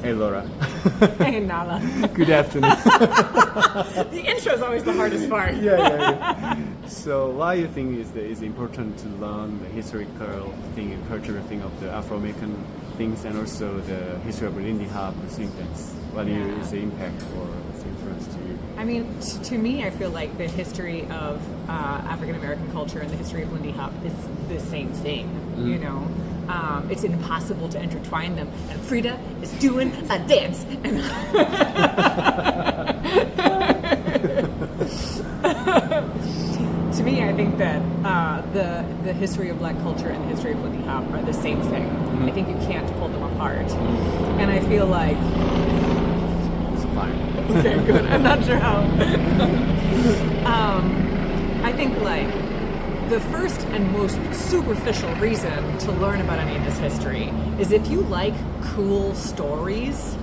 Hey Laura. Hey Nalla. Good afternoon. The intro is always the hardest part. Yeah. So why you think is important to learn the historical thing and cultural thing of the Afro-American things and also the history of Lindy Hop and swing dance? What is the impact or the influence to you? I mean, to me, I feel like the history of African American culture and the history of Lindy Hop is the same thing. You know, it's impossible to intertwine them. And Frida is doing a dance. To me, I think that the history of Black culture and the history of Lindy Hop are the same thing. I think you can't pull them apart. And I feel like... It's fine. Okay, good. I'm not sure how. I think like the first and most superficial reason to learn about any of this history is if you like cool stories,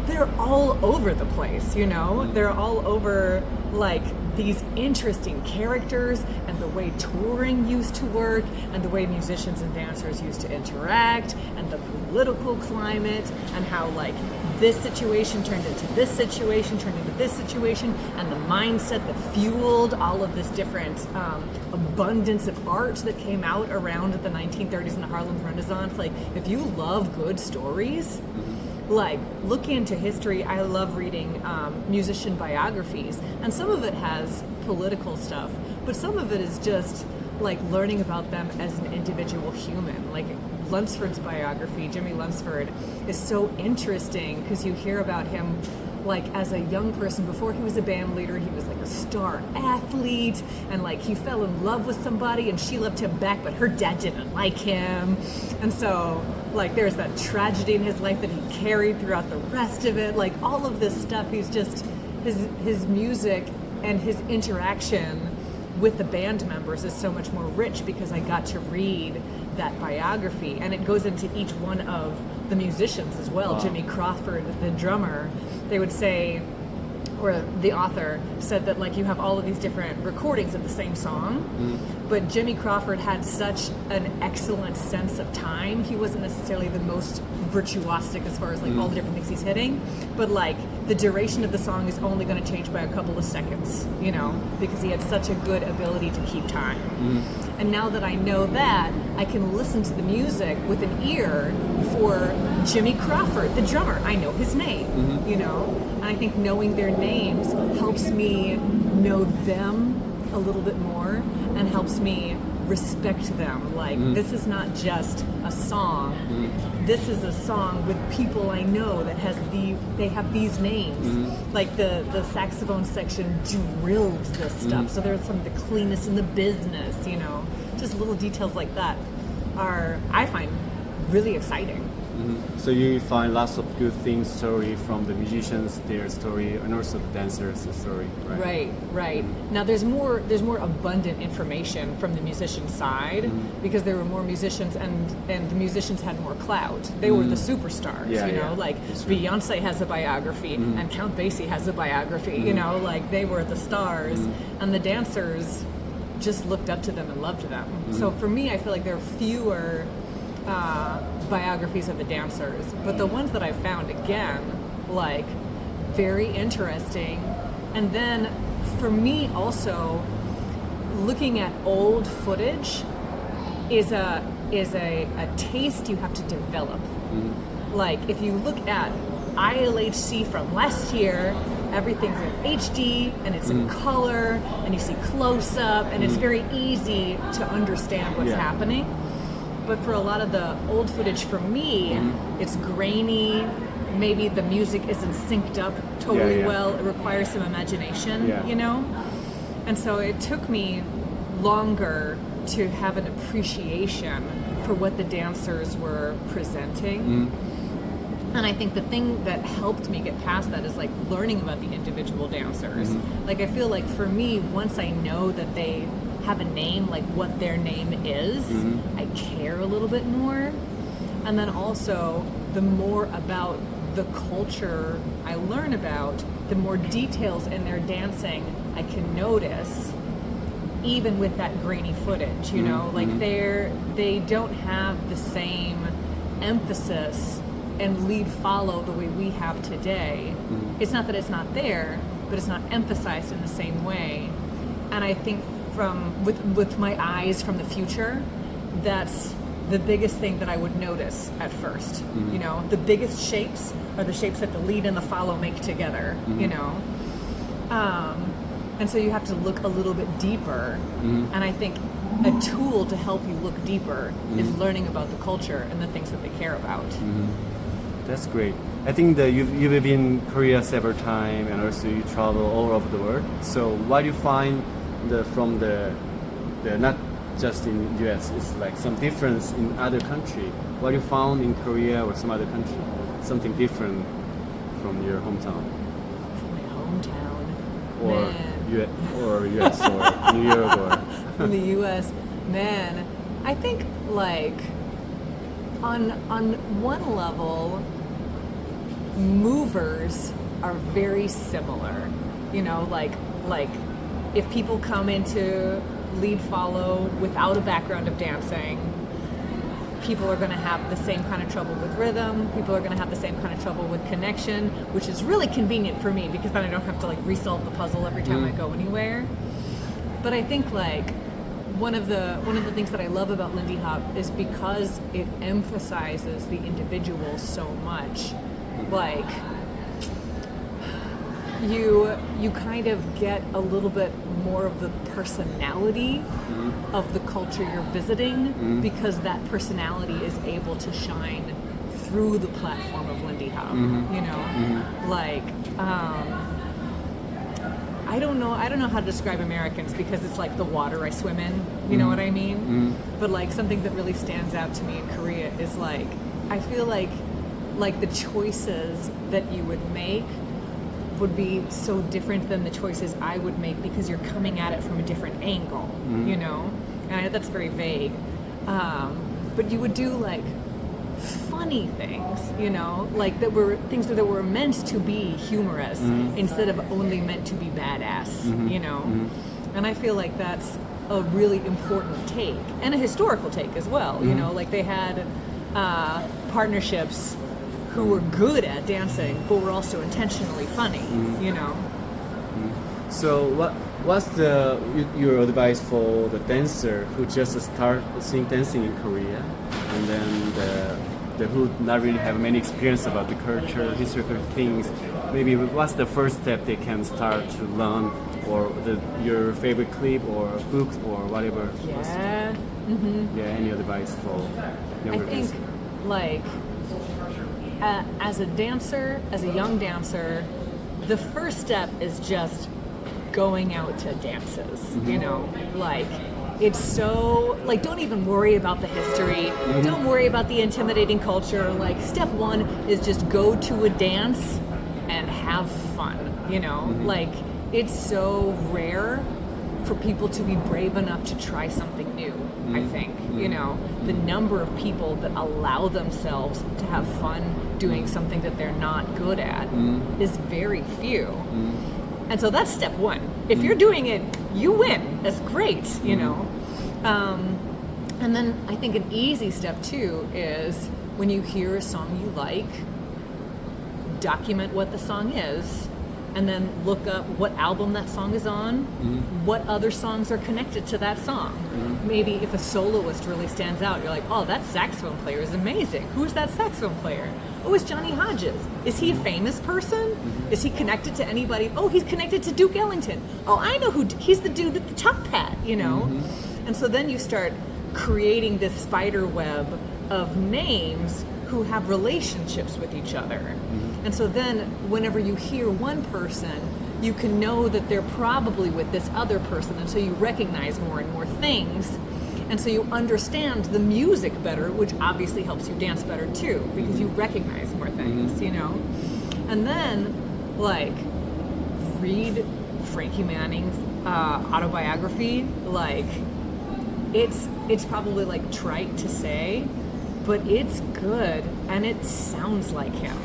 they're all over the place, you know? They're all over like these interesting characters and the way touring used to work and the way musicians and dancers used to interact and the political climate and how like this situation turned into this situation, turned into this situation, and the mindset that fueled all of this different abundance of art that came out around the 1930s and the Harlem Renaissance. Like, if you love good stories, like, look into history. I love reading musician biographies, and some of it has political stuff, but some of it is just like learning about them as an individual human. Like Lunsford's biography, Jimmy Lunsford, is so interesting because you hear about him like as a young person. Before he was a band leader, he was like a star athlete, and like he fell in love with somebody and she loved him back, but her dad didn't like him. And so like there's that tragedy in his life that he carried throughout the rest of it. Like all of this stuff, he's just, his music and his interaction with the band members is so much more rich because I got to read that biography, and it goes into each one of the musicians as well. Wow. Jimmy Crawford, the drummer, they would say, or the author said that like you have all of these different recordings of the same song, but Jimmy Crawford had such an excellent sense of time. He wasn't necessarily the most virtuosic as far as like all the different things he's hitting, but like the duration of the song is only going to change by a couple of seconds, you know, because he had such a good ability to keep time. And now that I know that, I can listen to the music with an ear for Jimmy Crawford, the drummer. I know his name, you know, and I think knowing their names helps me know them a little bit more and helps me respect them. Like, this is not just a song. This is a song with people I know that they have these names. Like the saxophone section drilled this stuff, so they're some of the cleanest in the business, you know. Just little details like that are, I find, really exciting. So you find lots of good things, story from the musicians, their story, and also the dancers' story, right? Right. Now there's more abundant information from the musician side because there were more musicians, and the musicians had more clout. They were the superstars, you know, like Beyonce has a biography and Count Basie has a biography, you know, like they were the stars, and the dancers just looked up to them and loved them. So for me, I feel like there are fewer biographies of the dancers, but the ones that I found, again, like very interesting. And then for me also, looking at old footage is a taste you have to develop. Like if you look at ILHC from last year, everything's in HD and it's in color and you see close up and it's very easy to understand what's happening. But for a lot of the old footage for me, it's grainy, maybe the music isn't synced up totally well, it requires some imagination, you know? And so it took me longer to have an appreciation for what the dancers were presenting. And I think the thing that helped me get past that is like learning about the individual dancers. Like I feel like for me, once I know that they have a name, like what their name is, I care a little bit more. And then also, the more about the culture I learn about, the more details in their dancing I can notice, even with that grainy footage, you know? Like they don't have the same emphasis and lead follow the way we have today. It's not that it's not there, but it's not emphasized in the same way. And I think with my eyes from the future, that's the biggest thing that I would notice at first. You know, the biggest shapes are the shapes that the lead and the follow make together, you know. And so you have to look a little bit deeper. And I think a tool to help you look deeper is learning about the culture and the things that they care about. That's great. I think that you've been in Korea several times, and also you travel all over the world. So what do you find from the not just in US, it's like some difference in other country? What you found in Korea or some other country? Something different from your hometown? From my hometown, Or man. or US or New York or In the U.S., man, I think like on one level, movers are very similar. You know, like if people come into lead follow without a background of dancing, people are going to have the same kind of trouble with rhythm. People are going to have the same kind of trouble with connection, which is really convenient for me because then I don't have to like resolve the puzzle every time I go anywhere. But I think like one of the things that I love about Lindy Hop is because it emphasizes the individual so much. Like you kind of get a little bit more of the personality of the culture you're visiting because that personality is able to shine through the platform of Lindy Hop. You know, like I don't know how to describe Americans because it's like the water I swim in. You know what I mean? But like something that really stands out to me in Korea is like I feel like the choices that you would make would be so different than the choices I would make because you're coming at it from a different angle, you know? And I know that's very vague. But you would do like funny things, you know, like that were things that were meant to be humorous instead of only meant to be badass, you know? And I feel like that's a really important take and a historical take as well, you know, like they had partnerships who were good at dancing, but were also intentionally funny, you know. So what's your advice for the dancer who just start dancing in Korea, and then the who not really have many experience about the culture, historical things? Maybe what's the first step they can start to learn, or your favorite clip or books or whatever? Yeah. Yeah. Any advice for younger I think dancer? like as a dancer, as a young dancer, the first step is just going out to dances, you know, like it's so like don't even worry about the history, don't worry about the intimidating culture. Like step one is just go to a dance and have fun, you know, like it's so rare for people to be brave enough to try something new. I think, you know, the number of people that allow themselves to have fun doing something that they're not good at is very few. And so that's step one. If you're doing it, you win. That's great, you know. And then I think an easy step two is when you hear a song you like, document what the song is, and then look up what album that song is on, what other songs are connected to that song. Maybe if a soloist really stands out, you're like, oh, that saxophone player is amazing. Who's that saxophone player? Oh, it's Johnny Hodges. Is he a famous person? Is he connected to anybody? Oh, he's connected to Duke Ellington. Oh, I know he's the dude with the top hat, you know? And so then you start creating this spider web of names who have relationships with each other. And so then whenever you hear one person, you can know that they're probably with this other person, and so you recognize more and more things. And so you understand the music better, which obviously helps you dance better too, because you recognize more things, you know? And then, like, read Frankie Manning's autobiography. Like, it's probably, like, trite to say, but it's good, and it sounds like him.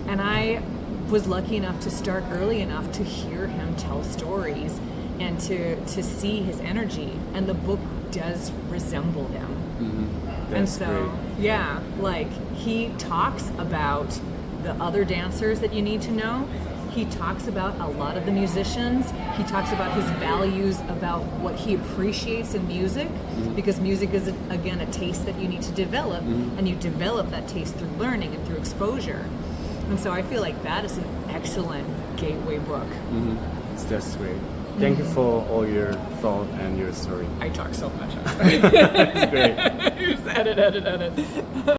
And I was lucky enough to start early enough to hear him tell stories and to see his energy, and the book does resemble him. And That's so, great. yeah, like he talks about the other dancers that you need to know. He talks about a lot of the musicians. He talks about his values, about what he appreciates in music, because music is, again, a taste that you need to develop, and you develop that taste through learning and through exposure. And so I feel like that is an excellent gateway book. That's great. Thank you for all your thought and your story. I talk so much. Great. Just edit.